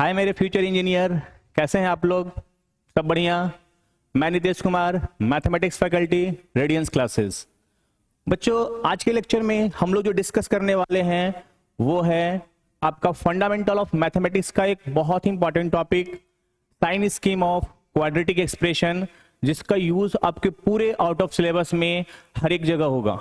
हाय मेरे future engineer, कैसे हैं आप लोग? सब बढ़िया। मैं Nitesh Kumar, mathematics faculty, Radiance classes. बच्चों, आज के लेक्चर में हम लोग जो डिस्कस करने वाले हैं वो है आपका फंडामेंटल ऑफ मैथमेटिक्स का एक बहुत ही important topic, sign scheme of quadratic expression, जिसका यूज आपके पूरे आउट ऑफ सिलेबस में हर एक जगह होगा।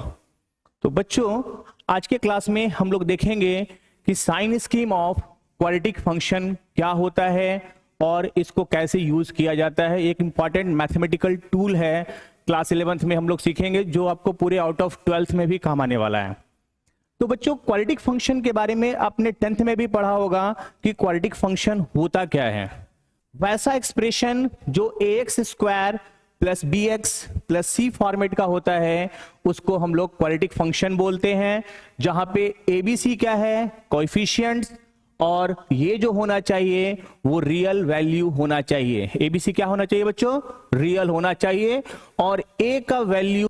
तो बच्चों, आज के क्लास में हम लोग देखेंगे कि sign scheme of quadratic function क्या होता है और इसको कैसे यूज किया जाता है। एक इंपॉर्टेंट मैथमेटिकल टूल है, क्लास 11th में हम लोग सीखेंगे, जो आपको पूरे आउट ऑफ 12th में भी काम आने वाला है। तो बच्चों, क्वाड्रेटिक फंक्शन के बारे में आपने 10th में भी पढ़ा होगा कि क्वाड्रेटिक फंक्शन होता क्या है। वैसा एक्सप्रेशन जो ax square plus bx plus c format का होता है उसको हम लोग क्वाड्रेटिक फंक्शन बोलते हैं, जहां पे abc क्या है, कोएफिशिएंट्स, और ये जो होना चाहिए वो रियल वैल्यू होना चाहिए। एबीसी क्या होना चाहिए बच्चों? रियल होना चाहिए। और ए का वैल्यू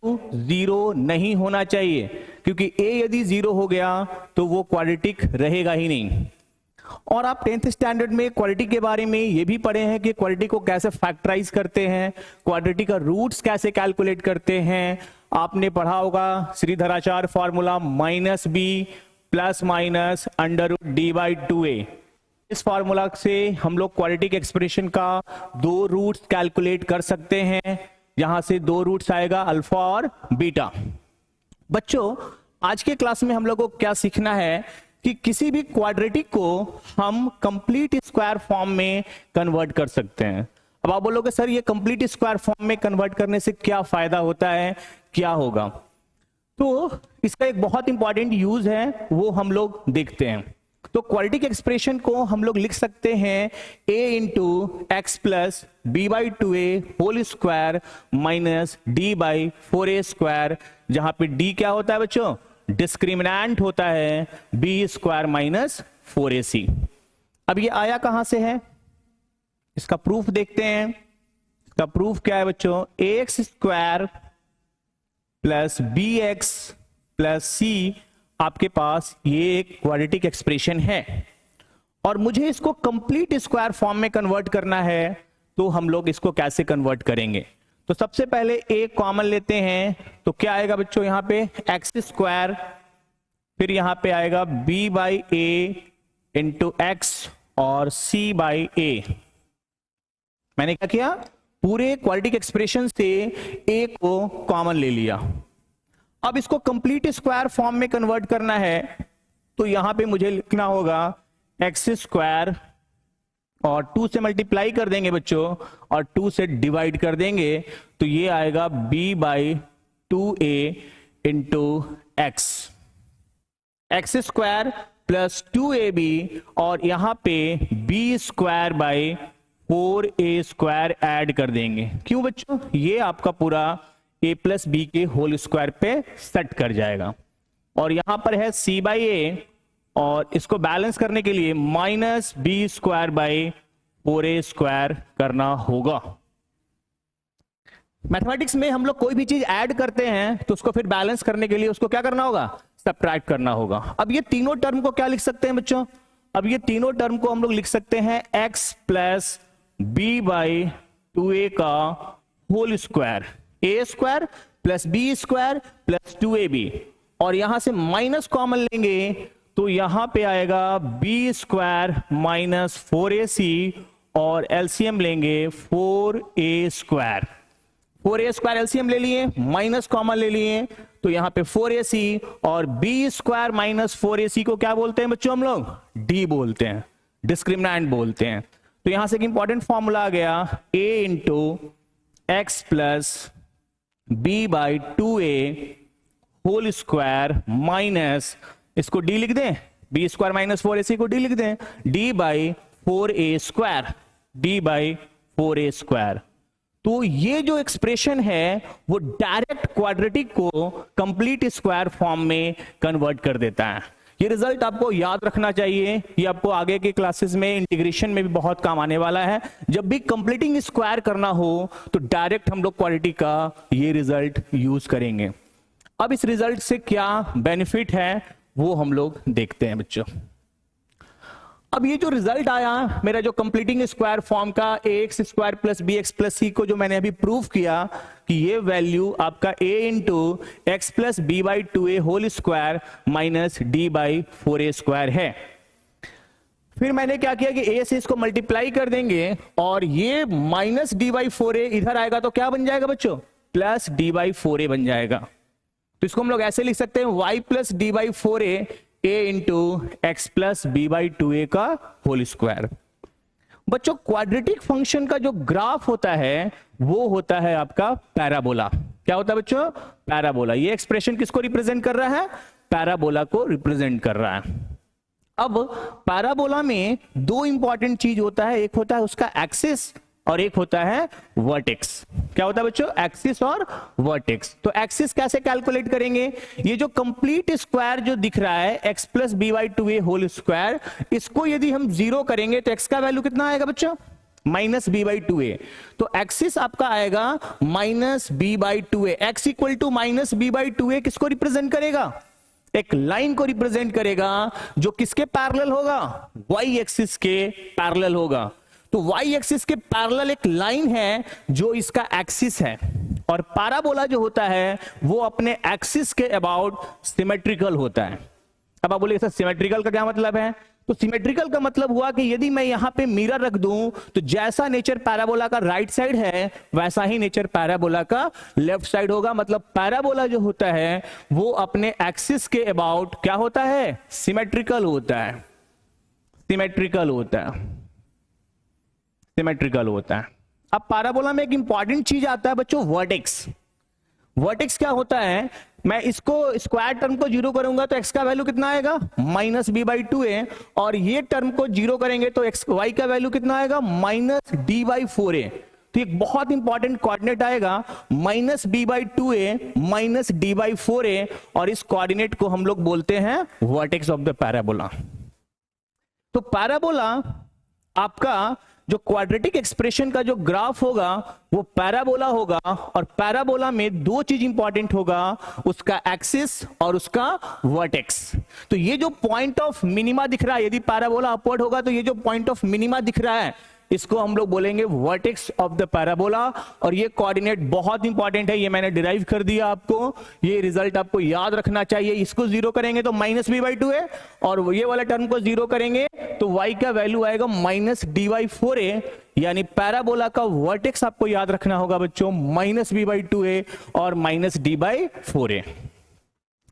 0 नहीं होना चाहिए, क्योंकि ए यदि 0 हो गया तो वो क्वाड्रेटिक रहेगा ही नहीं। और आप 10th स्टैंडर्ड में क्वाड्रेटिक के बारे में ये भी पढ़े हैं कि क्वाड्रेटिक को कैसे फैक्टराइज करते हैं, क्वाड्रेटिक का रूट्स कैसे कैलकुलेट करते हैं। आपने पढ़ा होगा Shridharacharya formula -b plus minus √d/2a। इस फॉर्मूला से हम लोग क्वाड्रेटिक एक्सप्रेशन का 2 रूट्स कैलकुलेट कर सकते हैं, यहां से 2 रूट्स आएगा अल्फा और बीटा। बच्चों, आज के क्लास में हम लोग को क्या सीखना है कि किसी भी क्वाड्रेटिक को हम कंप्लीट स्क्वायर फॉर्म में कन्वर्ट कर सकते हैं। अब आप बोलोगे सर, ये कंप्लीट स्क्वायर फॉर्म में कन्वर्ट करने से क्या फायदा होता है, क्या होगा? तो इसका एक बहुत इंपॉर्टेंट यूज है, वो हम लोग देखते हैं। तो क्वाड्रेटिक एक्सप्रेशन को हम लोग लिख सकते हैं a into x plus b/2a whole square minus d/4a square, जहां पे d क्या होता है बच्चों? डिस्क्रिमिनेंट होता है b स्क्वायर माइनस 4ac। अब ये आया कहां से है, इसका प्रूफ देखते हैं। इसका प्रूफ क्या है बच्चों? ax square plus bx plus c, आपके पास ये एक क्वाड्रेटिक एक्सप्रेशन है और मुझे इसको कंप्लीट स्क्वायर फॉर्म में कन्वर्ट करना है। तो हम लोग इसको कैसे कन्वर्ट करेंगे? तो सबसे पहले a कॉमन लेते हैं, तो क्या आएगा बच्चों? यहां पे एक्स स्क्वायर, फिर यहां पे आएगा b/a इंटू एक्स और c/a। मैंने क्या किया? पूरे क्वाड्रेटिक एक्सप्रेशन से a को कॉमन ले लिया। अब इसको कंप्लीट स्क्वायर फॉर्म में कन्वर्ट करना है, तो यहां पे मुझे लिखना होगा एक्स स्क्वायर और 2 से मल्टीप्लाई कर देंगे बच्चों और 2 से डिवाइड कर देंगे, तो ये आएगा b/2a into x square plus 2ab, और यहां पे b square by 4a square add कर देंगे। क्यों बच्चों? ये आपका पूरा a प्लस बी के होल स्क्वायर पे सेट कर जाएगा। और यहां पर है c/a, और इसको बैलेंस करने के लिए minus b square by 4a square करना होगा। मैथमेटिक्स में हम लोग कोई भी चीज ऐड करते हैं तो उसको फिर बैलेंस करने के लिए उसको क्या करना होगा? सब्ट्रैक्ट करना होगा। अब ये तीनों टर्म को क्या लिख सकते हैं बच्चों? अब ये तीनों टर्म को हम लोग लिख सकते हैं x प्लस b/2a का whole square, a square plus b square plus 2ab, और यहां से माइनस कॉमन लेंगे तो यहां पे आएगा b स्क्वायर माइनस 4ac, और एलसीएम लेंगे 4a square. 4a square LCM ले लिए, माइनस कॉमन ले लिए, तो यहां पे 4ac, और b स्क्वायर माइनस 4ac को क्या बोलते हैं बच्चों? हम लोग d बोलते हैं, डिस्क्रिमिनेंट बोलते हैं। तो यहां से एक इंपॉर्टेंट फॉर्मूला आ गया, a into x plus b/2a whole square minus, इसको d लिख दें, b स्क्वायर माइनस 4ac को d लिख दें, d/4a स्क्वायर, d/4a स्क्वायर। तो ये जो एक्सप्रेशन है वो डायरेक्ट क्वाड्रेटिक को कंप्लीट स्क्वायर फॉर्म में कन्वर्ट कर देता है। ये रिजल्ट आपको याद रखना चाहिए, ये आपको आगे के क्लासेस में इंटीग्रेशन में भी बहुत काम आने वाला है। जब भी कंप्लीटिंग स्क्वायर करना हो तो डायरेक्ट हम लोग क्वाड्रेटिक का ये रिजल्ट यूज करेंगे। अब इस रिजल्ट से क्या बेनिफिट है वो हम लोग देखते हैं बच्चों। अब ये जो रिजल्ट आया मेरा जो कंप्लीटिंग स्क्वायर फॉर्म का ax square plus B X plus C को जो मैंने अभी प्रूव किया कि ये वैल्यू आपका a into x plus b by 2a whole square minus D by 4a square है। फिर मैंने क्या किया कि a से इसको मल्टीप्लाई कर देंगे और ये माइनस डी बाई 4a इधर आएगा तो क्या बन जाएगा बच्चों, प्लस डी बाई 4a बन जाएगा। तो इसको हम लोग ऐसे लिख सकते हैं y plus d by 4a a into x plus b by 2a का होल स्क्वायर। बच्चों क्वाड्रेटिक फंक्शन का जो ग्राफ होता है वो होता है आपका पैराबोला। क्या होता है बच्चों, पैराबोला। ये एक्सप्रेशन किसको रिप्रेजेंट कर रहा है, पैराबोला को रिप्रेजेंट कर रहा है। अब पैराबोला में दो इंपॉर्टेंट चीज होता है, एक होता है उसका एक्सिस और एक होता है वर्टेक्स। क्या होता है बच्चों, एक्सिस और वर्टेक्स। तो एक्सिस कैसे कैलकुलेट करेंगे, ये जो कंप्लीट स्क्वायर जो दिख रहा है x plus b by 2a whole square, इसको यदि हम जीरो करेंगे तो x का वैल्यू कितना आएगा बच्चों, माइनस बी बाई 2a। तो एक्सिस आपका आएगा minus B by 2a। X equal to minus B by 2a किसको रिप्रेजेंट करेगा, एक लाइन को रिप्रेजेंट करेगा जो किसके पैरेलल होगा, y एक्सिस के पैरेलल होगा। तो y एक्सिस के पैरेलल एक लाइन है जो इसका एक्सिस है, और पैराबोला जो होता है वो अपने एक्सिस के अबाउट सिमेट्रिकल होता है। अब आप बोले सर सिमेट्रिकल का क्या मतलब है, तो सिमेट्रिकल का मतलब हुआ कि यदि मैं यहां पे मिरर रख दूं तो जैसा नेचर पैराबोला का राइट साइड है वैसा ही नेचर पैराबोला का लेफ्ट साइड होगा। मतलब पैराबोला जो होता है वो अपने एक्सिस के अबाउट क्या होता है, सिमेट्रिकल होता है, सिमेट्रिकल होता है, सिमेट्रिकल होता है। अब पैराबोला में एक इंपॉर्टेंट चीज आता है बच्चों, वर्टेक्स। वर्टेक्स क्या होता है, मैं इसको स्क्वायर टर्म को जीरो करूंगा तो x का वैल्यू कितना आएगा, माइनस बी बाई 2a, और ये टर्म को जीरो करेंगे तो y का वैल्यू कितना आएगा, माइनस डी बाई 4a। तो एक बहुत इंपॉर्टेंट कोऑर्डिनेट आएगा minus B by 2a minus D by 4a, और इस कोऑर्डिनेट को हम लोग बोलते हैं वर्टेक्स ऑफ द पैराबोला। तो पैराबोला आपका जो क्वाड्रेटिक एक्सप्रेशन का जो ग्राफ होगा वो पैराबोला होगा, और पैराबोला में दो चीज इंपॉर्टेंट होगा, उसका एक्सिस और उसका वर्टेक्स। तो ये जो पॉइंट ऑफ मिनिमा दिख रहा है, यदि पैराबोला अपवर्ड होगा तो ये जो पॉइंट ऑफ मिनिमा दिख रहा है इसको हम लोग बोलेंगे वर्टेक्स ऑफ द पैराबोला। और ये कोऑर्डिनेट बहुत इंपॉर्टेंट है, ये मैंने डिराइव कर दिया आपको, ये रिजल्ट आपको याद रखना चाहिए। इसको जीरो करेंगे तो माइनस बी बाई 2a, और ये वाला टर्म को जीरो करेंगे तो y का वैल्यू आएगा माइनस डी बाई 4a। यानी पैराबोला का वर्टेक्स आपको याद रखना होगा बच्चों, माइनस बी बाई 2a और माइनस डी बाई 4a।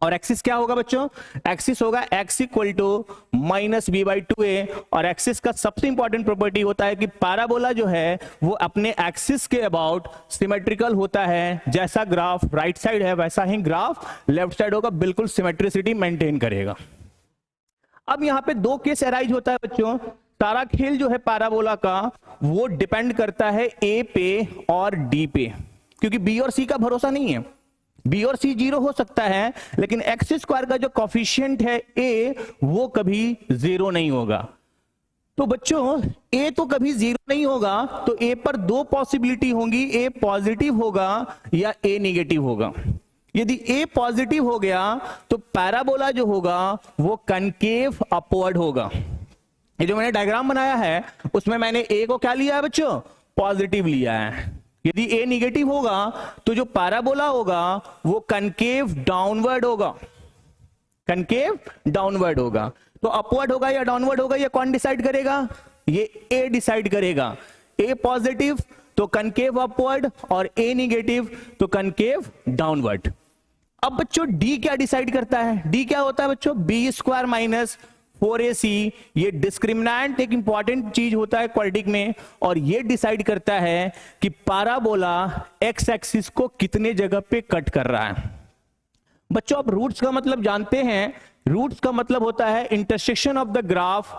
और एक्सिस क्या होगा बच्चों, एक्सिस होगा x equal to minus B by 2a। और एक्सिस का सबसे इंपॉर्टेंट प्रॉपर्टी होता है कि पैराबोला जो है वो अपने एक्सिस के अबाउट सिमेट्रिकल होता है। जैसा ग्राफ राइट साइड है वैसा ही ग्राफ लेफ्ट साइड होगा, बिल्कुल सिमेट्रिसिटी मेंटेन करेगा। अब यहां पे दो केस अराइज होता है बच्चों। सारा खेल जो है पैराबोला का वो डिपेंड करता है a पे और d पे, क्योंकि b और c का भरोसा नहीं है। b और c जीरो हो सकता है, लेकिन एक्स स्क्वायर का जो कॉफिशिएंट है a वो कभी जीरो नहीं होगा। तो बच्चों a तो कभी जीरो नहीं होगा, तो a पर दो पॉसिबिलिटी होंगी, a पॉजिटिव होगा या a निगेटिव होगा। यदि a पॉजिटिव हो गया तो पैराबोला जो होगा वो कनकेव अपवर्ड होगा। ये जो मैंने डायग्राम बनाया है उसमें मैंने a को क्या लिया है बच्चों, पॉजिटिव लिया है। यदि a निगेटिव होगा तो जो पैराबोला होगा वो कनकेव डाउनवर्ड होगा, कनकेव डाउनवर्ड होगा। तो अपवर्ड होगा या डाउनवर्ड होगा ये कौन डिसाइड करेगा, ये a डिसाइड करेगा। a पॉजिटिव तो कनकेव अपवर्ड और a निगेटिव तो कनकेव डाउनवर्ड। अब बच्चों d क्या डिसाइड करता है, d क्या होता है बच्चों, बी स्क्वायर माइनस 4ac। ये डिस्क्रिमिनेंट एक इंपॉर्टेंट चीज होता है क्वाड्रेटिक में, और ये डिसाइड करता है कि पैराबोला एक्स एक्सिस को कितने जगह पे कट कर रहा है। बच्चों आप रूट्स का मतलब जानते हैं, रूट्स का मतलब होता है intersection of the graph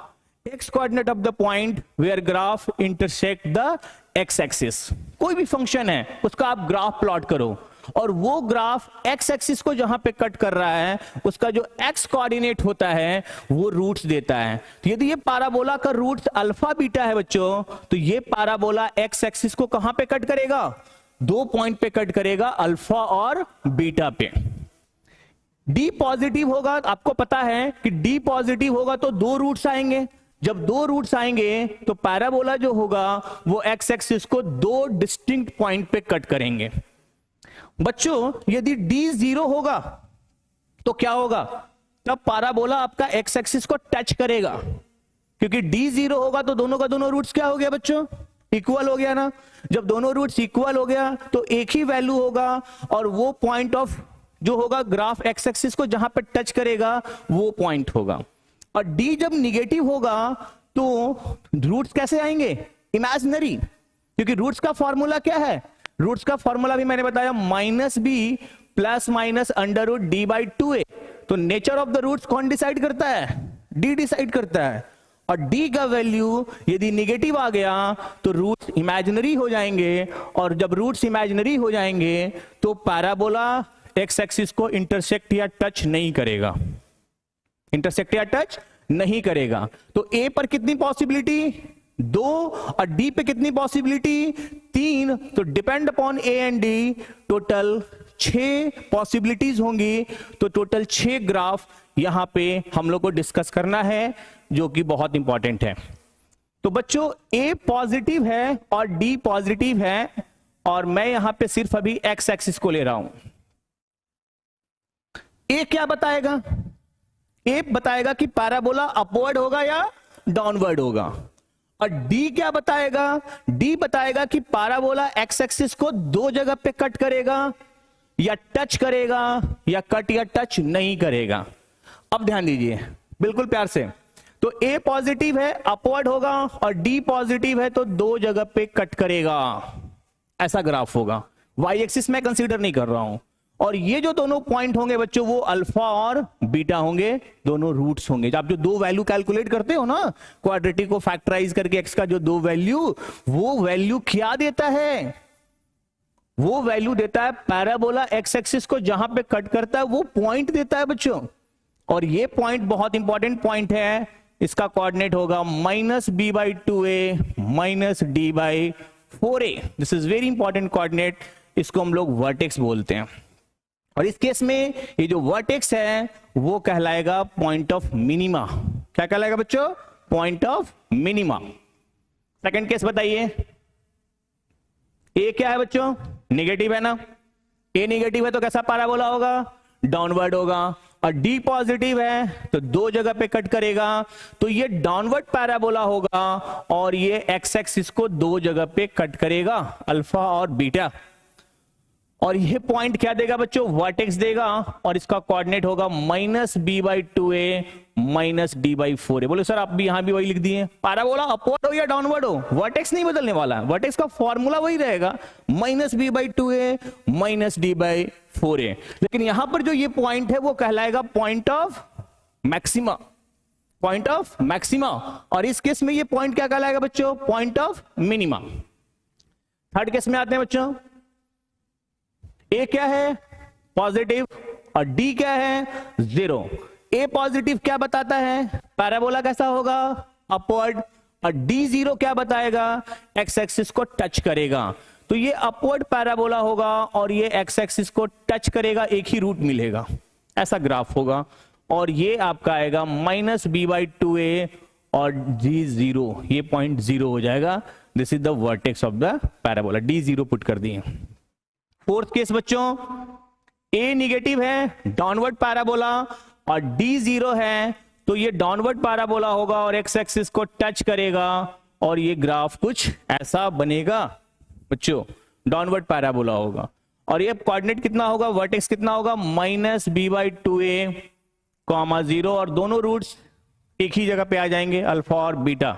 x coordinate of the point where graph intersect the x axis. कोई भी फंक्शन है उसका आप ग्राफ प्लॉट करो, और वो ग्राफ एक्स एक्सिस को जहां पे कट कर रहा है उसका जो एक्स कोऑर्डिनेट होता है वो रूट्स देता है। तो यदि ये पैराबोला का रूट्स अल्फा बीटा है बच्चों, तो ये पैराबोला एक्स एक्सिस को कहां पे कट करेगा, दो पॉइंट पे कट करेगा, अल्फा और बीटा पे। डी पॉजिटिव होगा, आपको पता है कि डी पॉजिटिव होगा तो दो रूट्स आएंगे, जब दो रूट्स आएंगे तो पैराबोला जो होगा वो एक्स एक्सिस को दो डिस्टिंक्ट पॉइंट पे कट करेंगे। बच्चों यदि d 0 होगा तो क्या होगा, तब पैराबोला आपका एक्स एक्सिस को टच करेगा, क्योंकि d 0 होगा तो दोनों का दोनों रूट्स क्या हो गया बच्चों, इक्वल हो गया ना। जब दोनों रूट्स इक्वल हो गया तो एक ही वैल्यू होगा और वो पॉइंट ऑफ जो होगा ग्राफ एक्स एक्सिस को जहां पे टच करेगा वो पॉइंट होगा। और d जब निगेटिव होगा तो रूट्स कैसे आएंगे, इमेजिनरी, क्योंकि रूट्स का फॉर्मूला क्या है, रूट्स का फॉर्मूला भी मैंने बताया minus B plus minus under root D by 2a। तो नेचर ऑफ द रूट्स कौन डिसाइड करता है, d डिसाइड करता है। और d का वैल्यू यदि निगेटिव आ गया तो रूट्स इमेजिनरी हो जाएंगे, और जब रूट्स इमेजिनरी हो जाएंगे तो पैराबोला एक्स एक्सिस को इंटरसेक्ट या टच नहीं करेगा, इंटरसेक्ट या टच नहीं करेगा। तो a पर कितनी पॉसिबिलिटी, 2, और d पे कितनी पॉसिबिलिटी, 3। तो depend upon a and d total 6 possibilities होंगी। तो टोटल 6 ग्राफ यहां पे हम लोग को डिस्कस करना है, जो कि बहुत इंपॉर्टेंट है। तो बच्चों a पॉजिटिव है और d पॉजिटिव है, और मैं यहां पे सिर्फ अभी x एक्सिस को ले रहा हूं। a क्या बताएगा, a बताएगा कि पैराबोला अपवर्ड होगा या डाउनवर्ड होगा। और d क्या बताएगा, d बताएगा कि पैराबोला x एक्सिस को दो जगह पे कट करेगा या टच करेगा या कट या टच नहीं करेगा। अब ध्यान दीजिए बिल्कुल प्यार से, तो a पॉजिटिव है अपवर्ड होगा और d पॉजिटिव है तो दो जगह पे कट करेगा, ऐसा ग्राफ होगा। y एक्सिस मैं कंसीडर नहीं कर रहा हूं। और ये जो दोनों पॉइंट होंगे बच्चों वो अल्फा और बीटा होंगे, दोनों रूट्स होंगे। जब आप जो दो वैल्यू कैलकुलेट करते हो ना, क्वाड्रेटिक को फैक्टराइज करके x का जो दो वैल्यू, वो वैल्यू क्या देता है, वो वैल्यू देता है पैराबोला एक्स एक्सिस को जहां पे कट करता है वो पॉइंट देता है बच्चों। और ये पॉइंट बहुत इंपॉर्टेंट पॉइंट है, इसका कोऑर्डिनेट होगा minus B by 2a minus D by 4a। This is very important coordinate, इसको हम लोग वर्टेक्स बोलते हैं। और इस केस में ये जो वर्टेक्स है वो कहलाएगा पॉइंट ऑफ मिनिमा। क्या कहलाएगा बच्चों, point of minima. Second case बताइए, ए क्या है बच्चों, नेगेटिव है ना, ए नेगेटिव है तो कैसा पैराबोला होगा, डाउनवर्ड होगा। और डी पॉजिटिव है तो दो जगह पे कट करेगा, तो ये डाउनवर्ड पैराबोला होगा और ये एक्स एक्सिस को दो जगह पे कट करेगा, अल्फा और बीटा। और ये पॉइंट क्या देगा बच्चों, वर्टेक्स देगा, और इसका कोऑर्डिनेट होगा minus B by 2a minus D by 4a। बोले सर आप भी यहां भी वही लिख दिए, पैराबोला अपवर्ड हो या डाउनवर्ड हो, वर्टेक्स नहीं बदलने वाला, वर्टेक्स का फॉर्मूला वही रहेगा minus B by 2a minus D by 4a। लेकिन यहां पर जो ये पॉइंट है वो कहलाएगा point of maxima, point of maxima. और इस केस में ये पॉइंट क्या कहलाएगा बच्चों, point of minima. Third case में आते हैं बच्चों, ए क्या है, पॉजिटिव, और डी क्या है, 0। ए पॉजिटिव क्या बताता है, पैराबोला कैसा होगा, अपवर्ड। और डी 0 क्या बताएगा, एक्स एक्सिस को टच करेगा, तो ये अपवर्ड पैराबोला होगा और ये एक्स एक्सिस को टच करेगा, एक ही रूट मिलेगा, ऐसा ग्राफ होगा। और ये आपका आएगा माइनस बी बाई 2a और डी 0, ये पॉइंट 0 हो जाएगा। This is the vertex of the parabola, D 0 put कर दिए। फोर्थ केस बच्चों, ए निगेटिव है डाउनवर्ड पैराबोला और डी 0 है तो ये डाउनवर्ड पैराबोला होगा और एक्स एक्सिस को टच करेगा और ये ग्राफ कुछ ऐसा बनेगा बच्चों, डाउनवर्ड पैराबोला होगा। और ये कोऑर्डिनेट कितना होगा, वर्टेक्स कितना होगा, minus B by 2a comma 0, और दोनों रूट्स एक ही जगह पे आ जाएंगे, अल्फा और बीटा।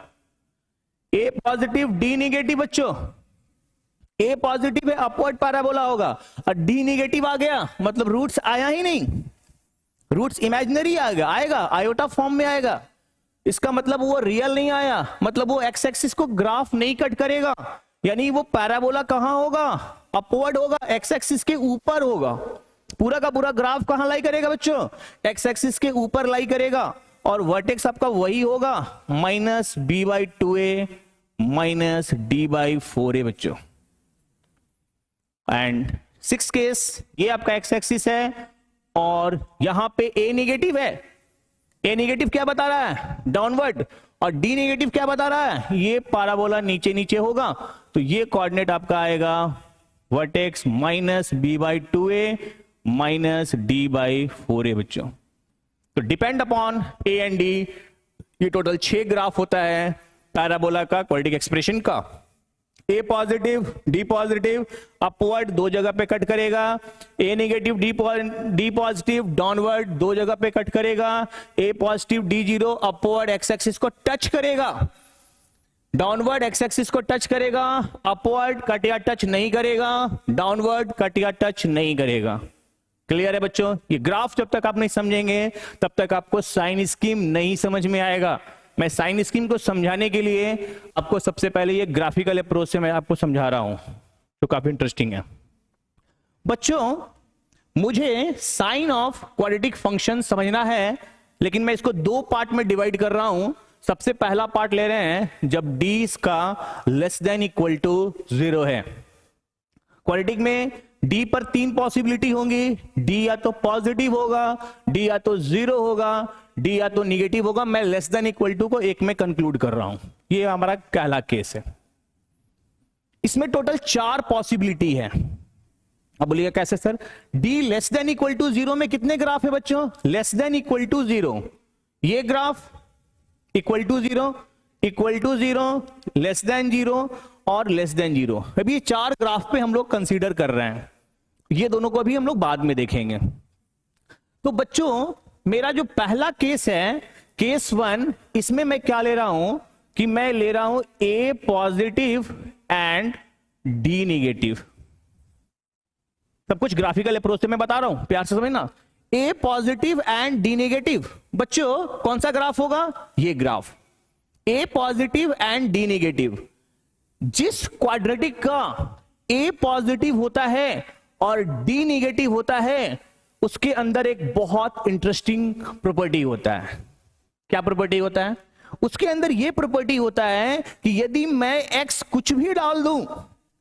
ए पॉजिटिव डी निगेटिव बच्चों, ए पॉजिटिव है अपवर्ड पैराबोला होगा, और डी निगेटिव आ गया मतलब रूट्स आया ही नहीं, रूट्स इमेजिनरी आएगा, आयोटा फॉर्म में आएगा। इसका मतलब वो रियल नहीं आया, मतलब वो एक्स एक्सिस को ग्राफ नहीं कट करेगा, यानी वो पैराबोला कहां होगा, अपवर्ड होगा, एक्स एक्सिस के ऊपर होगा। पूरा का पूरा ग्राफ कहां लाई करेगा बच्चों, एक्स एक्सिस के ऊपर लाई करेगा, और वर्टेक्स आपका वही होगा minus B by 2a minus D by 4a बच्चों। एंड सिक्स केस, ये आपका एक्स एक्सिस है और यहां पे ए निगेटिव है, ए निगेटिव क्या बता रहा है, डाउनवर्ड, और डी नेगेटिव क्या बता रहा है, ये पैराबोला नीचे नीचे होगा, तो ये कोऑर्डिनेट आपका आएगा vertex minus B by 2a minus D by 4a बच्चों। तो depend upon A and D, ये टोटल 6 ग्राफ होता है पैराबोला का क्वाड्रेटिक एक्सप्रेशन का। A positive D positive upward 2 जगह पे कट करेगा, A negative D positive downward 2 जगह पे कट करेगा, A positive D zero upward X axis को टच करेगा, डाउनवर्ड एक्स एक्सिस को टच करेगा, अपवर्ड कट या टच नहीं करेगा, डाउनवर्ड कट या टच नहीं करेगा। क्लियर है बच्चों? ये ग्राफ जब तक आप नहीं समझेंगे तब तक आपको साइन स्कीम नहीं समझ में आएगा। मैं साइन स्कीम को समझाने के लिए आपको सबसे पहले ये ग्राफिकल अप्रोच से मैं आपको समझा रहा हूं, जो काफी इंटरेस्टिंग है। बच्चों मुझे साइन ऑफ क्वाड्रेटिक फंक्शन समझना है, लेकिन मैं इसको 2 पार्ट में डिवाइड कर रहा हूं। सबसे पहला पार्ट ले रहे हैं जब d इसका लेस देन इक्वल टू 0 है। क्वाड्रेटिक में d पर 3 पॉसिबिलिटी होंगी, d या तो पॉजिटिव होगा, d या तो 0 होगा, d या तो निगेटिव होगा। मैं लेस देन इक्वल टू को एक में कंक्लूड कर रहा हूं, ये हमारा पहला केस है। इसमें टोटल 4 पॉसिबिलिटी है। अब बोलिएगा कैसे sir? d less than equal to 0 में कितने ग्राफ है बच्चों? लेस देन इक्वल टू 0, ये graph equal to 0, equal to 0, less than 0 और लेस देन 0। अभी ये 4 ग्राफ पे हम लोग कंसीडर कर रहे हैं, ये दोनों को भी हम लोग बाद में देखेंगे। तो बच्चों मेरा जो पहला केस है, केस 1, इसमें मैं क्या ले रहा हूं कि मैं ले रहा हूं a positive and d negative. सब कुछ ग्राफिकल अप्रोच से मैं बता रहा हूं, प्यार से समझना। a positive and d negative. बच्चों कौन सा ग्राफ होगा? ये graph a positive and d negative. जिस क्वाड्रेटिक का a पॉजिटिव होता है और d नेगेटिव होता है, उसके अंदर एक बहुत इंटरेस्टिंग प्रॉपर्टी होता है। क्या प्रॉपर्टी होता है? उसके अंदर यह प्रॉपर्टी होता है कि यदि मैं x कुछ भी डाल दूं,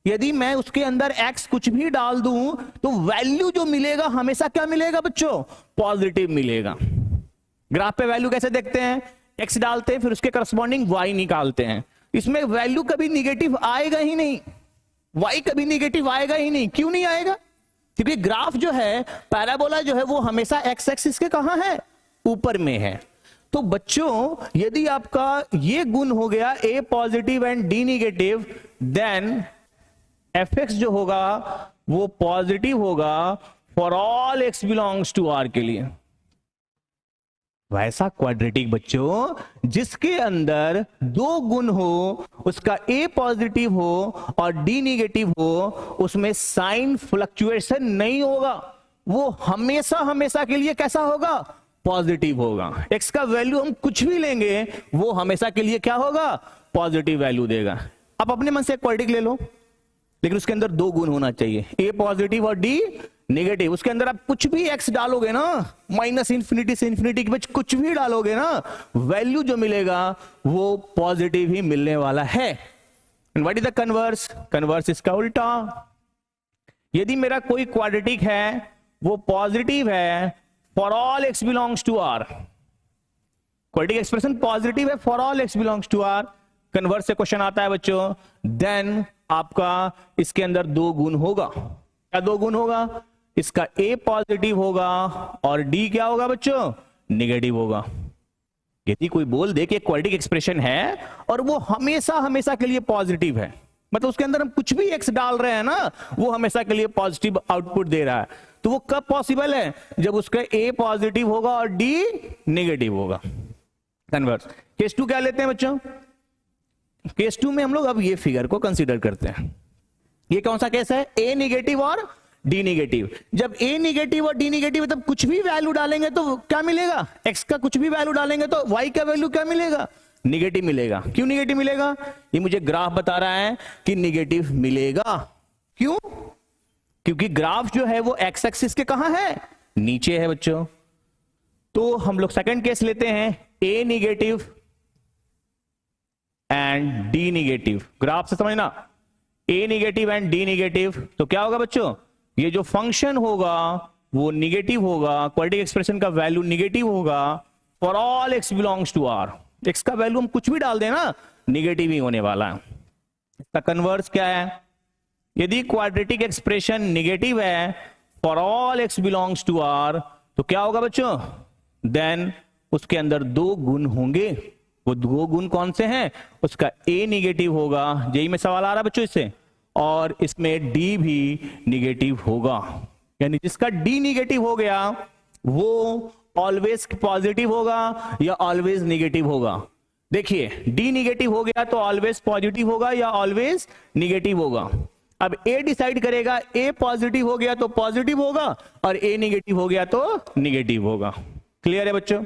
यदि मैं उसके अंदर x कुछ भी डाल दूं, तो वैल्यू जो मिलेगा हमेशा क्या मिलेगा बच्चों? पॉजिटिव मिलेगा। ग्राफ पे वैल्यू कैसे देखते हैं? x डालते हैं, फिर उसके करस्पॉन्डिंग y निकालते हैं। इसमें वैल्यू कभी निगेटिव आएगा ही नहीं, y कभी निगेटिव आएगा ही नहीं। क्यों नहीं आएगा? क्योंकि ग्राफ जो है, पैराबोला जो है, वो हमेशा x एक्सिस के कहां है? ऊपर में है। तो बच्चों यदि आपका ये गुण हो गया a positive and d negative, then fx जो होगा वो पॉजिटिव होगा for all x belongs to r के लिए। वैसा क्वाड्रेटिक बच्चों जिसके अंदर 2 गुण हो, उसका a पॉजिटिव हो और d नेगेटिव हो, उसमें साइन फ्लक्चुएशन नहीं होगा, वो हमेशा हमेशा के लिए कैसा होगा? पॉजिटिव होगा। x का वैल्यू हम कुछ भी लेंगे, वो हमेशा के लिए क्या होगा? पॉजिटिव वैल्यू देगा। आप अपने मन से एक क्वाड्रेटिक ले लो, लेकिन उसके अंदर 2 गुण होना चाहिए, a पॉजिटिव और d नेगेटिव। उसके अंदर आप कुछ भी x डालोगे ना, माइनस इंफिनिटी से इंफिनिटी के बीच कुछ भी डालोगे ना, वैल्यू जो मिलेगा वो पॉजिटिव ही मिलने वाला है। And what is the converse? Converse इसका उल्टा। यदि मेरा कोई क्वाड्रेटिक है वो पॉजिटिव है for all x belongs to r, quadratic expression positive है for all x belongs to r, converse से क्वेश्चन आता है बच्चों, देन आपका इसके अंदर 2 गुण होगा। क्या 2 गुण होगा? इसका a पॉजिटिव होगा और d क्या होगा बच्चों? नेगेटिव होगा। यदि कोई बोल दे कि एक क्वाड्रेटिक एक्सप्रेशन है और वो हमेशा हमेशा के लिए पॉजिटिव है, मतलब उसके अंदर हम कुछ भी x डाल रहे हैं ना, वो हमेशा के लिए पॉजिटिव आउटपुट दे रहा है, तो वो कब पॉसिबल है? जब उसका a पॉजिटिव होगा और d नेगेटिव होगा। कन्वर्स। केस 2 क्या लेते हैं बच्चों? केस 2 में हम लोग अब ये फिगर को कंसीडर करते हैं। ये कौन सा केस है? a नेगेटिव और d नेगेटिव। जब a नेगेटिव और d नेगेटिव है, तब कुछ भी वैल्यू डालेंगे तो क्या मिलेगा? x का कुछ भी वैल्यू डालेंगे तो y का वैल्यू क्या मिलेगा? नेगेटिव मिलेगा। क्यों नेगेटिव मिलेगा? ये मुझे ग्राफ बता रहा है कि नेगेटिव मिलेगा। क्यों? क्योंकि ग्राफ जो है वो x एक्सिस के कहां है? नीचे है बच्चों। तो हम लोग सेकंड केस लेते हैं, a negative and d negative. Graph से समझना, a negative and d negative, तो क्या होगा बच्चों? ये जो फंक्शन होगा वो नेगेटिव होगा, क्वाड्रेटिक एक्सप्रेशन का वैल्यू नेगेटिव होगा for all x belongs to r। x का वैल्यू हम कुछ भी डाल दें ना, निगेटिव ही होने वाला है। इसका कन्वर्स क्या है? यदि क्वाड्रेटिक एक्सप्रेशन निगेटिव है for all x belongs to r, तो क्या होगा बच्चों? देन उसके अंदर दो गुण होंगे। वो दो गुण कौन से हैं? उसका a निगेटिव होगा, यही में सवाल आ रहा है बच्चों इससे, और इसमें d भी निगेटिव होगा। यानी जिसका d निगेटिव हो गया वो ऑलवेज पॉजिटिव होगा या ऑलवेज निगेटिव होगा? देखिए, d निगेटिव हो गया तो ऑलवेज पॉजिटिव होगा या ऑलवेज निगेटिव होगा? अब a डिसाइड करेगा, a पॉजिटिव हो गया तो पॉजिटिव होगा और a निगेटिव हो गया तो निगेटिव होगा। क्लियर है बच्चों?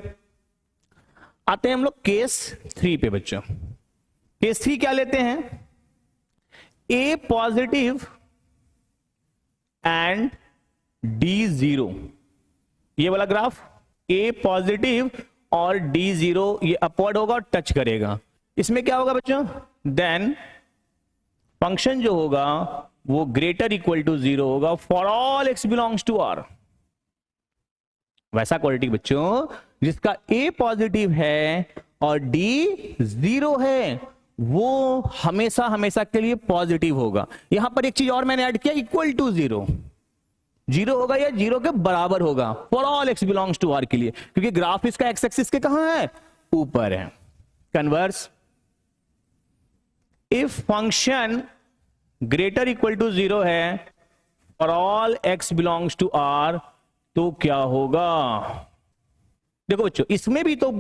आते हैं हम लोग केस 3 पे बच्चों। केस 3 क्या लेते हैं? a पॉजिटिव एंड d 0, ये वाला ग्राफ a पॉजिटिव और d 0 ये अपवर्ड होगा और टच करेगा। इसमें क्या होगा बच्चों? देन फंक्शन जो होगा वो ग्रेटर इक्वल टू 0 होगा for all x belongs to r। वैसा क्वाड्रेटिक बच्चों जिसका a पॉजिटिव है और d 0 है वो हमेशा हमेशा के लिए पॉजिटिव होगा। यहां पर एक चीज और मैंने ऐड किया, इक्वल टू 0, 0 होगा या 0 के बराबर होगा for all x belongs to r के लिए, क्योंकि ग्राफ इसका एक्स एक्सिस के कहां है? ऊपर है। Converse, if function greater equal to 0 है for all x belongs to r, तो क्या होगा? देखो बच्चों, इसमें भी तो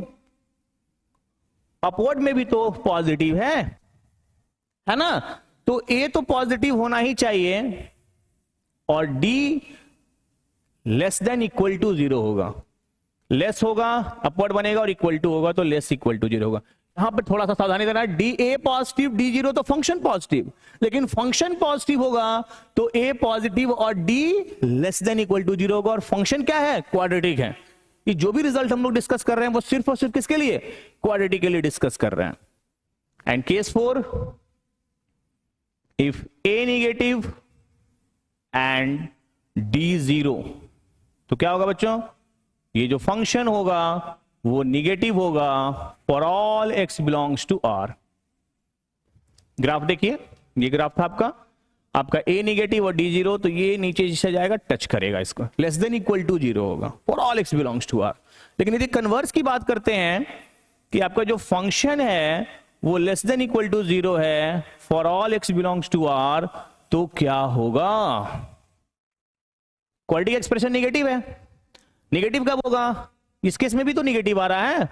अपवर्ड में भी तो पॉजिटिव है ना, तो a तो पॉजिटिव होना ही चाहिए और d less than equal to 0 होगा। लेस होगा अपवर्ड बनेगा और इक्वल टू होगा तो लेस इक्वल टू 0 होगा। यहां पर थोड़ा सा सावधानी देना है, डी ए पॉजिटिव डी 0 तो फंक्शन पॉजिटिव, लेकिन फंक्शन पॉजिटिव होगा तो ए पॉजिटिव और d less than equal to 0 होगा, और फंक्शन क्या है? क्वाड्रेटिक है। ये जो भी रिजल्ट हम लोग डिस्कस कर रहे हैं वो सिर्फ और सिर्फ किसके लिए? क्वाड्रेटिक के लिए डिस्कस कर रहे हैं। And case 4, if A negative and D 0, तो क्या होगा बच्चों? ये जो फंक्शन होगा वो निगेटिव होगा for all x belongs to r। Graph देखिए, ये ग्राफ था आपका a निगेटिव और d 0, तो ये नीचे जिसे जाएगा टच करेगा इसको, लेस देन इक्वल टू 0 होगा for all x belongs to r। लेकिन यदि कन्वर्स की बात करते हैं कि आपका जो फंक्शन है वो लेस देन इक्वल टू 0 है for all x belongs to r, तो क्या होगा? क्वाड्रेटिक एक्सप्रेशन निगेटिव है। निगेटिव कब होगा? इस केस में भी तो निगेटिव आ रहा है,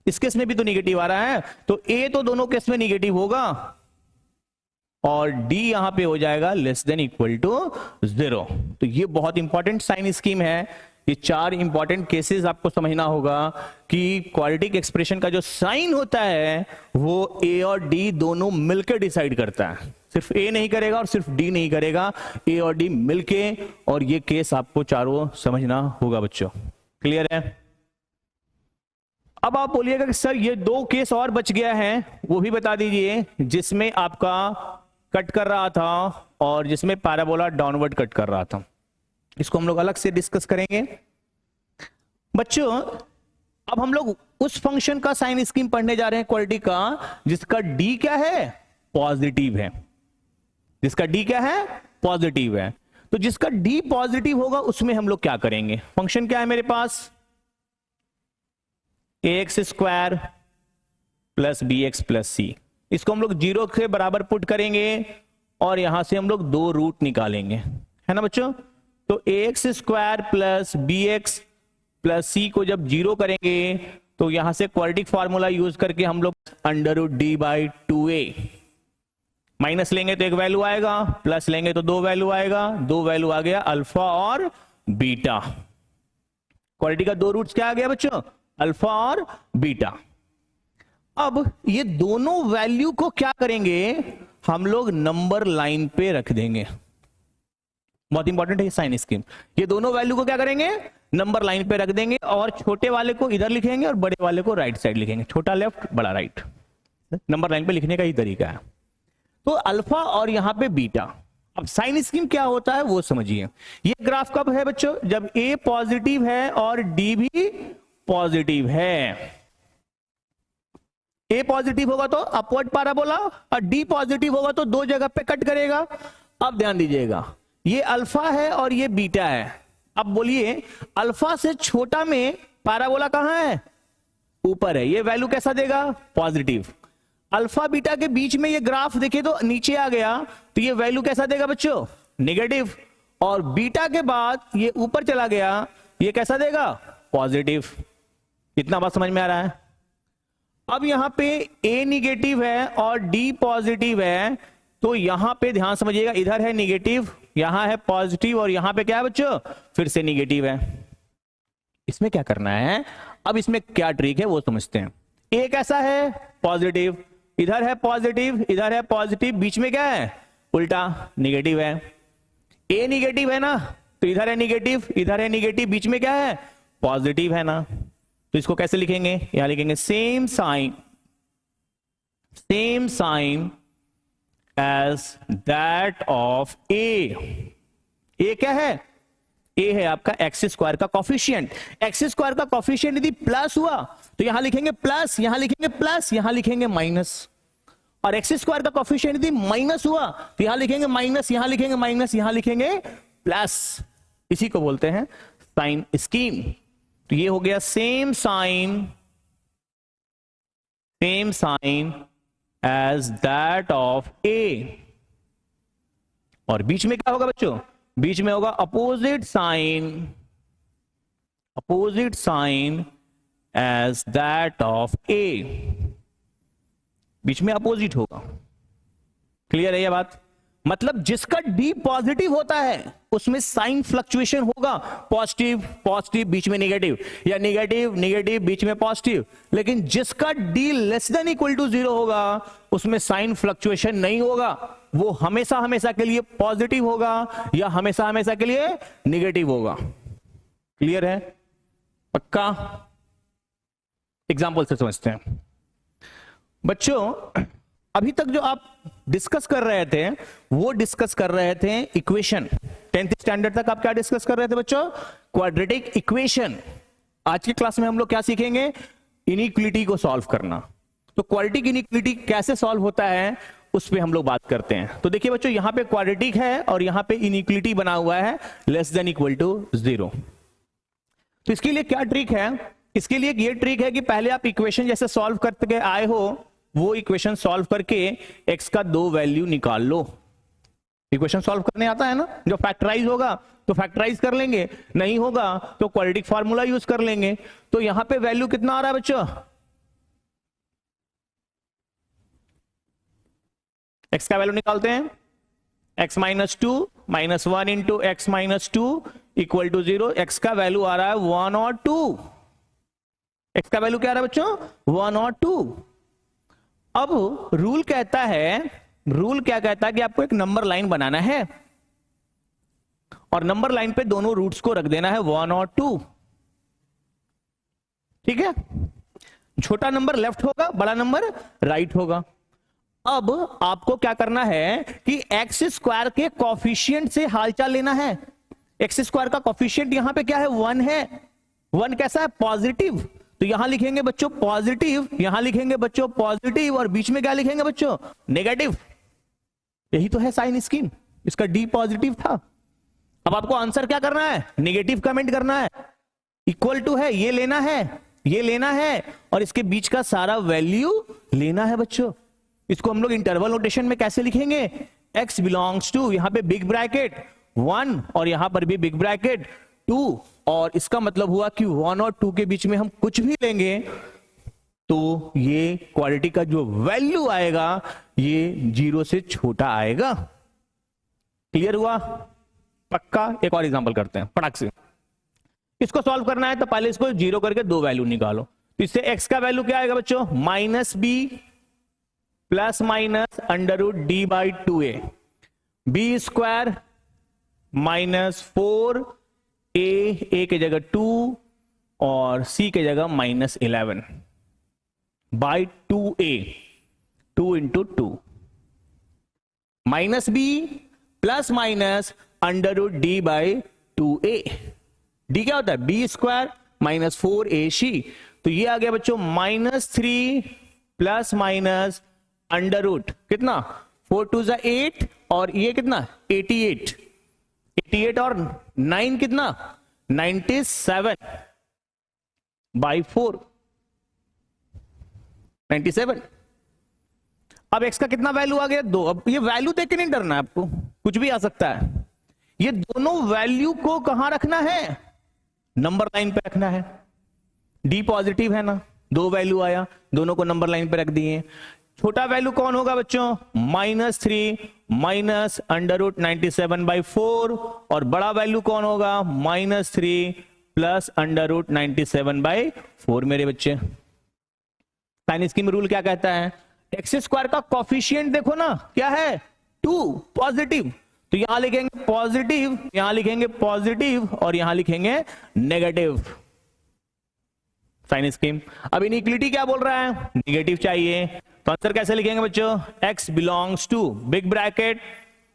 इस केस में भी तो निगेटिव आ रहा है, तो a तो दोनों केस में निगेटिव होगा और d यहां पे हो जाएगा लेस देन इक्वल टू 0। तो ये बहुत इंपॉर्टेंट साइन स्कीम है। ये 4 इंपॉर्टेंट केसेस आपको समझना होगा कि क्वाड्रेटिक एक्सप्रेशन का जो साइन होता है वो a और d दोनों मिलकर डिसाइड करता है। सिर्फ a नहीं करेगा और सिर्फ d नहीं करेगा, a और d मिलके, और ये केस आपको चारों समझना होगा बच्चों। क्लियर है? अब आप बोलिएगा कि सर ये 2 केस और बच गया है, वो भी बता दीजिए, जिसमें आपका कट कर रहा था और जिसमें पैराबोला डाउनवर्ड कट कर रहा था। इसको हम लोग अलग से डिस्कस करेंगे बच्चों। अब हम लोग उस फंक्शन का साइन स्कीम पढ़ने जा रहे हैं क्वाड्रेटिक का जिसका d क्या है? पॉजिटिव है। जिसका d क्या है? पॉजिटिव है। तो जिसका d पॉजिटिव होगा उसमें हम लोग क्या करेंगे? फंक्शन क्या है मेरे पास? ax square plus bx plus c। इसको हम लोग 0 के बराबर पुट करेंगे और यहां से हम लोग 2 रूट निकालेंगे, है ना बच्चों? तो ax square plus bx plus c को जब 0 करेंगे तो यहां से क्वाड्रेटिक फार्मूला यूज करके हम लोग under root d by 2a, minus लेंगे तो एक वैल्यू आएगा, प्लस लेंगे तो 2 वैल्यू आएगा, 2 वैल्यू आ गया अल्फा और बीटा। क्वाड्रेटिक का 2 रूट्स क्या आ गया बच्चों? अल्फा और बीटा। अब ये दोनों वैल्यू को क्या करेंगे? हम लोग नंबर लाइन पे रख देंगे। बहुत इंपॉर्टेंट है ये साइन स्कीम। ये दोनों वैल्यू को क्या करेंगे? नंबर लाइन पे रख देंगे और छोटे वाले को इधर लिखेंगे और बड़े वाले को राइट साइड लिखेंगे, छोटा लेफ्ट बड़ा राइट। नंबर लाइन पे लिखने का ही तरीका है। तो अल्फा और यहां पे बीटा। अब साइन स्कीम क्या होता है वो समझिए। ये ग्राफ कब है बच्चों? जब a पॉजिटिव है और d भी पॉजिटिव है। ए पॉजिटिव होगा तो अपवर्ड पैराबोला और डी पॉजिटिव होगा तो दो जगह पे कट करेगा। अब ध्यान दीजिएगा, ये अल्फा है और ये बीटा है। अब बोलिए अल्फा से छोटा में पैराबोला कहां है? ऊपर है। ये वैल्यू कैसा देगा? पॉजिटिव। अल्फा बीटा के बीच में ये ग्राफ देखिए तो नीचे आ गया, तो ये वैल्यू कैसा देगा बच्चों? नेगेटिव। और बीटा के बाद ये ऊपर चला गया, ये कैसा देगा? पॉजिटिव। इतना बात समझ में आ रहा है? अब यहां पे ए निगेटिव है और डी पॉजिटिव है, तो यहां पे ध्यान समझिएगा, इधर है निगेटिव, यहां है पॉजिटिव और यहां पे क्या है बच्चों? फिर से निगेटिव है। इसमें क्या करना है? अब इसमें क्या ट्रिक है वो समझते हैं। ए कैसा है? पॉजिटिव। इधर है पॉजिटिव, इधर है पॉजिटिव, बीच में क्या है? उल्टा निगेटिव है। ए निगेटिव है ना, तो इधर है निगेटिव, इधर है निगेटिव, बीच में क्या है? पॉजिटिव है ना। तो इसको कैसे लिखेंगे? यहां लिखेंगे same sign as that of A. A क्या है? ए है आपका एक्स स्क्वायर का कॉफिशिएंट। एक्स स्क्वायर का कॉफिशिएंट यदि प्लस हुआ तो यहां लिखेंगे प्लस, यहां लिखेंगे प्लस, यहां लिखेंगे माइनस। और एक्स स्क्वायर का कॉफिशिएंट यदि माइनस हुआ तो यहां लिखेंगे माइनस, यहां लिखेंगे माइनस, यहां लिखेंगे प्लस। इसी को बोलते हैं साइन स्कीम। तो ये हो गया same sign as that of a. और बीच में क्या होगा बच्चों? बीच में होगा opposite sign as that of a. बीच में अपोजिट होगा। क्लियर है ये बात? मतलब जिसका डी पॉजिटिव होता है उसमें साइन फ्लक्चुएशन होगा, पॉजिटिव पॉजिटिव बीच में नेगेटिव, या नेगेटिव नेगेटिव बीच में पॉजिटिव। लेकिन जिसका d less than equal to 0 होगा उसमें साइन फ्लक्चुएशन नहीं होगा, वो हमेशा हमेशा के लिए पॉजिटिव होगा या हमेशा हमेशा के लिए नेगेटिव होगा। क्लियर है? पक्का? एग्जाम्पल से समझते हैं बच्चों। अभी तक जो आप डिस्कस कर रहे थे वो डिस्कस कर रहे थे इक्वेशन। 10th स्टैंडर्ड तक आप क्या डिस्कस कर रहे थे बच्चों? Quadratic equation. आज की क्लास में हम लोग क्या सीखेंगे? इनइक्वालिटी को सॉल्व करना। तो क्वाड्रेटिक इनइक्वालिटी कैसे सॉल्व होता है उस पर हम लोग बात करते हैं। तो देखिए बच्चों, यहां पे क्वाड्रेटिक है और यहां पे इनइक्वालिटी बना हुआ है लेस देन इक्वल टू 0। तो इसके लिए क्या ट्रिक है? इसके लिए ये ट्रिक है कि पहले आप इक्वेशन जैसे सॉल्व करते आए हो वो इक्वेशन सॉल्व करके x का 2 वैल्यू निकाल लो। इक्वेशन सॉल्व करने आता है ना? जो फैक्टराइज होगा तो फैक्टराइज कर लेंगे, नहीं होगा तो क्वाड्रेटिक फार्मूला यूज कर लेंगे। तो यहां पे वैल्यू कितना आ रहा है बच्चों? x का वैल्यू निकालते हैं। x minus 2 minus 1 into x minus 2 equal to 0। x का वैल्यू आ रहा है 1 और 2। x का वैल्यू क्या आ रहा है बच्चों? 1 और 2। अब रूल कहता है, रूल क्या कहता है कि आपको एक नंबर लाइन बनाना है और नंबर लाइन पे दोनों रूट्स को रख देना है 1 और 2। ठीक है? छोटा नंबर लेफ्ट होगा, बड़ा नंबर राइट होगा। अब आपको क्या करना है कि एक्स स्क्वायर के कॉफिशिएंट से हालचाल लेना है। एक्स स्क्वायर का कॉफिशिएंट यहां पे क्या है? 1 है। 1 कैसा है? पॉजिटिव। तो यहां लिखेंगे बच्चों पॉजिटिव, यहां लिखेंगे बच्चों पॉजिटिव और बीच में क्या लिखेंगे बच्चों? नेगेटिव। यही तो है साइन स्कीम। इसका डी पॉजिटिव था। अब आपको आंसर क्या करना है? नेगेटिव कमेंट करना है। इक्वल टू है, ये लेना है, ये लेना है और इसके बीच का सारा वैल्यू लेना है बच्चों। इसको हम लोग इंटरवल नोटेशन में कैसे लिखेंगे? x बिलोंग्स टू, यहां पे बिग ब्रैकेट 1 और यहां पर भी बिग ब्रैकेट 2। और इसका मतलब हुआ कि 1 और 2 के बीच में हम कुछ भी लेंगे तो ये क्वालिटी का जो वैल्यू आएगा ये 0 से छोटा आएगा। क्लियर हुआ? पक्का? एक और एग्जांपल करते हैं फटाक से। इसको सॉल्व करना है तो पहले इसको 0 करके 2 वैल्यू निकालो। तो इससे x का वैल्यू क्या आएगा बच्चों? Minus B plus minus under root D by 2a, B square minus 4 A के जगह 2 और सी के जगह minus 11 by 2a, 2 into 2 minus B plus minus under root D by 2a। D क्या होता है? B square minus 4ac। तो ये आ गया बच्चों -3 प्लस माइनस अंडर रूट कितना 4 2 जा 8 और ये कितना 88 88 और 9 कितना 97 बाई 4 97। अब x का कितना वैल्यू आ गया 2। अब ये वैल्यू देख के नहीं डरना है आपको, कुछ भी आ सकता है। ये दोनों वैल्यू को कहां रखना है नंबर लाइन पे रखना है। d पॉजिटिव है ना, 2 वैल्यू आया, दोनों को नंबर लाइन पे रख दिए। छोटा वैल्यू कौन होगा बच्चों -3 माइनस अंडर रूट 97/4 और बड़ा वैल्यू कौन होगा -3 प्लस अंडर रूट 97/4। मेरे बच्चे साइन स्कीम रूल क्या कहता है, एक्स स्क्वायर का कॉफिशिएंट देखो ना क्या है 2 पॉजिटिव, तो यहां लिखेंगे पॉजिटिव, यहां लिखेंगे पॉजिटिव और यहां लिखेंगे नेगेटिव। Sign scheme. अब इनइक्वालिटी क्या बोल रहा है नेगेटिव चाहिए, तो आंसर कैसे लिखेंगे बच्चों x belongs to big bracket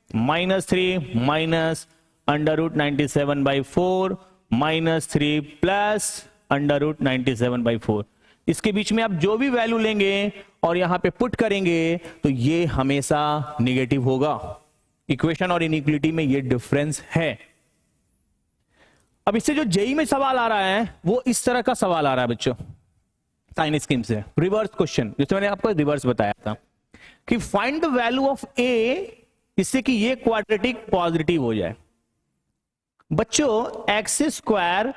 -3 minus under root 97/4 -3 plus under root 97/4। इसके बीच में आप जो भी वैल्यू लेंगे और यहां पे पुट करेंगे तो ये हमेशा नेगेटिव होगा। इक्वेशन और इनइक्वालिटी में ये डिफरेंस है। अब इससे जो जेई में सवाल आ रहा है वो इस तरह का सवाल आ रहा है बच्चों साइन स्कीम से, रिवर्स क्वेश्चन, जैसे मैंने आपको रिवर्स बताया था कि find the value of a, इससे कि ये क्वाड्रेटिक पॉजिटिव हो जाए। बच्चों x square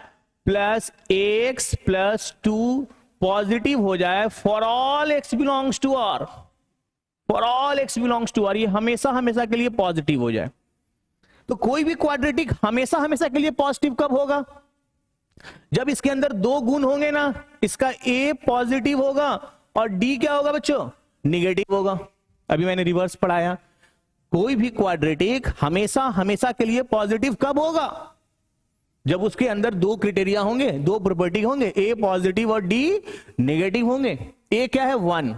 plus x plus 2 positive हो जाए for all x belongs to r, for all x belongs to r, ये हमेशा हमेशा के लिए पॉजिटिव हो जाए। तो कोई भी क्वाड्रेटिक हमेशा हमेशा के लिए पॉजिटिव कब होगा, जब इसके अंदर 2 गुण होंगे ना, इसका ए पॉजिटिव होगा और डी क्या होगा बच्चों निगेटिव होगा। अभी मैंने रिवर्स पढ़ाया, कोई भी क्वाड्रेटिक हमेशा हमेशा के लिए पॉजिटिव कब होगा, जब उसके अंदर 2 क्राइटेरिया होंगे, 2 प्रॉपर्टी होंगे, ए पॉजिटिव और डी नेगेटिव होंगे। ए क्या है 1,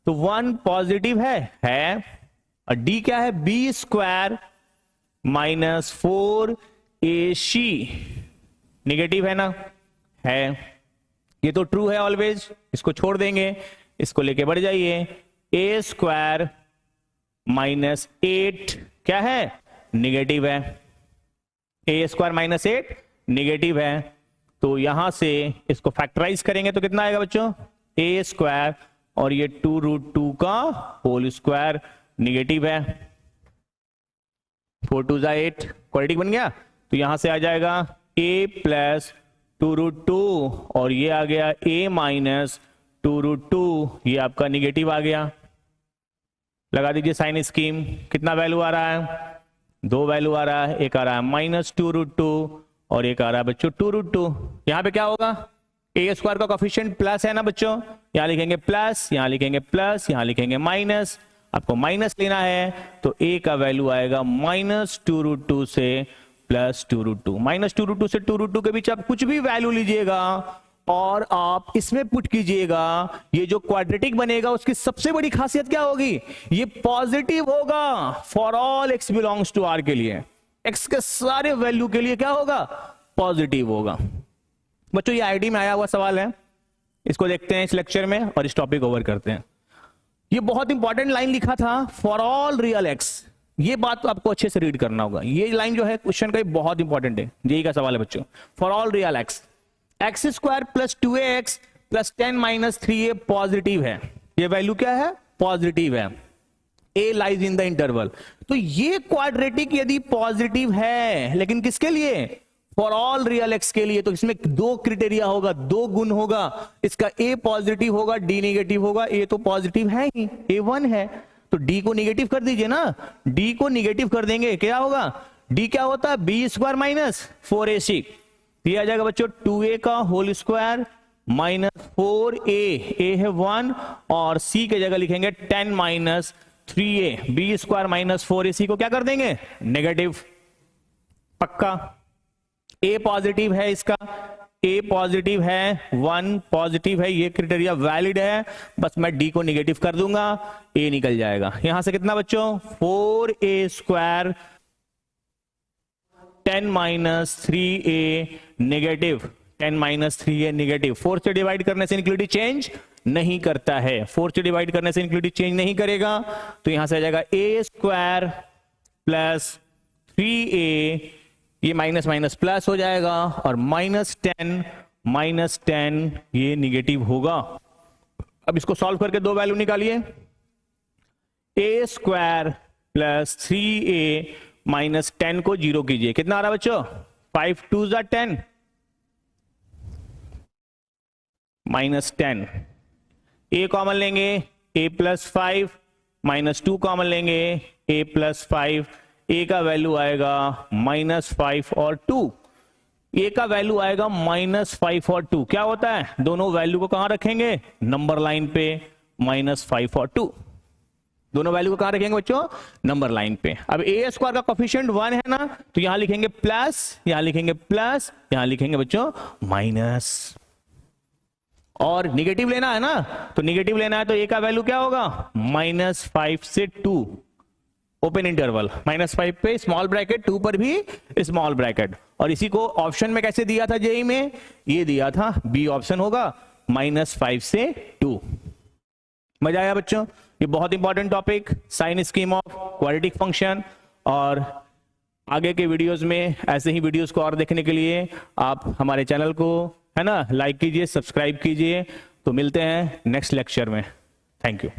तो 1 पॉजिटिव है और डी क्या है B square minus 4ac negative है ना, है। ये तो ट्रू है ऑलवेज, इसको छोड़ देंगे, इसको लेके बढ़ जाइए। ए स्क्वायर माइनस 8 क्या है नेगेटिव है, ए स्क्वायर माइनस 8 नेगेटिव है। तो यहां से इसको फैक्टराइज करेंगे तो कितना आएगा बच्चों ए स्क्वायर और ये 2√2 का होल स्क्वायर नेगेटिव है, 4 2 जा 8 क्वाड्रेटिक बन गया। तो यहां से आ जाएगा a प्लस 2√2 और ये आ गया a माइनस 2√2, ये आपका निगेटिव आ गया। लगा दीजिए साइन स्कीम, कितना वैल्यू आ रहा है 2 वैल्यू आ रहा है, एक आ रहा है -2√2 और एक आ रहा है बच्चों 2√2। यहां पे क्या होगा ए स्क्वायर का कोफिशिएंट प्लस है ना बच्चों, यहां लिखेंगे प्लस, यहां लिखेंगे प्लस, यहां लिखेंगे माइनस। आपको माइनस लेना है तो a का वैल्यू आएगा -2√2 से +2√2। -2√2 से 2√2 के बीच आप कुछ भी वैल्यू लीजिएगा और आप इसमें पुट कीजिएगा, ये जो क्वाड्रेटिक बनेगा उसकी सबसे बड़ी खासियत क्या होगी, ये पॉजिटिव होगा for all x belongs to r के लिए, x के सारे वैल्यू के लिए क्या होगा पॉजिटिव होगा। बच्चों ये आईडी में आया हुआ सवाल है, इसको देखते हैं इस लेक्चर में और इस टॉपिक ओवर करते हैं। ये बहुत इंपॉर्टेंट लाइन लिखा था फॉर ऑल रियल एक्स, ये बात तो आपको अच्छे से रीड करना होगा। ये लाइन जो है क्वेश्चन का बहुत इंपॉर्टेंट है, जेई का सवाल है बच्चों। For all real x, x square plus 2ax plus 10 minus 3a positive है, ये वैल्यू क्या है पॉजिटिव है, a lies in the interval. तो ये क्वाड्रेटिक यदि पॉजिटिव है, लेकिन किसके लिए फॉर ऑल रियल एक्स के लिए, तो इसमें 2 क्राइटेरिया होगा, 2 गुण होगा, इसका a पॉजिटिव होगा डी नेगेटिव होगा। a तो पॉजिटिव है ही, a 1 है, तो d को निगेटिव कर दीजिए ना, d को निगेटिव कर देंगे क्या होगा, d क्या होता है बी स्क्वायर माइनस 4ac, ये आ जाएगा बच्चों 2a का whole square minus 4a, a है 1 और c के जगह लिखेंगे 10 minus 3a, B square minus 4ac को क्या कर देंगे नेगेटिव, पक्का। a पॉजिटिव है, इसका a पॉजिटिव है, 1 पॉजिटिव है, ये क्राइटेरिया वैलिड है, बस मैं d को निगेटिव कर दूंगा, a निकल जाएगा। यहां से कितना बच्चों 4a square 10 minus 3a negative, 10 minus 3a negative, 4 से डिवाइड करने से इनक्लूडिंग चेंज नहीं करता है, 4 से डिवाइड करने से इंक्लूडिव चेंज नहीं करेगा, तो यहां से आ जाएगा ए स्क्वायर प्लस 3a, ये माइनस माइनस प्लस हो जाएगा, और -10 ये निगेटिव होगा। अब इसको सॉल्व करके दो वैल्यू निकालिए, a square plus 3a minus 10 को 0 कीजिए, कितना आ रहा बच्चों, 5 2 = 10 -10, a कॉमन लेंगे a प्लस 5, -2 कॉमन लेंगे a प्लस 5, a का वैल्यू आएगा -5 और 2, a का वैल्यू आएगा -5 और 2। क्या होता है, दोनों वैल्यू को कहां रखेंगे, नंबर लाइन पे, -5 और 2, दोनों वैल्यू को कहां रखेंगे बच्चों, नंबर लाइन पे। अब a स्क्वायर का कोफिशिएंट 1 है ना, तो यहां लिखेंगे प्लस, यहां लिखेंगे प्लस, यहां लिखेंगे बच्चों माइनस, और निगेटिव लेना है ना, तो निगेटिव लेना है तो a का वैल्यू क्या होगा, -5 से 2, ओपन इंटरवल, -5 पे स्मॉल ब्रैकेट, 2 पर भी स्मॉल ब्रैकेट। और इसी को ऑप्शन में कैसे दिया था जेई में, ये दिया था बी ऑप्शन होगा, -5 से 2। मजा आया बच्चों, ये बहुत important topic, sign scheme of quadratic function. और आगे के वीडियोस में ऐसे ही वीडियोस को और देखने के लिए आप हमारे चैनल को है ना लाइक कीजिए, सब्सक्राइब कीजिए। तो मिलते हैं नेक्स्ट लेक्चर में, थैंक यू।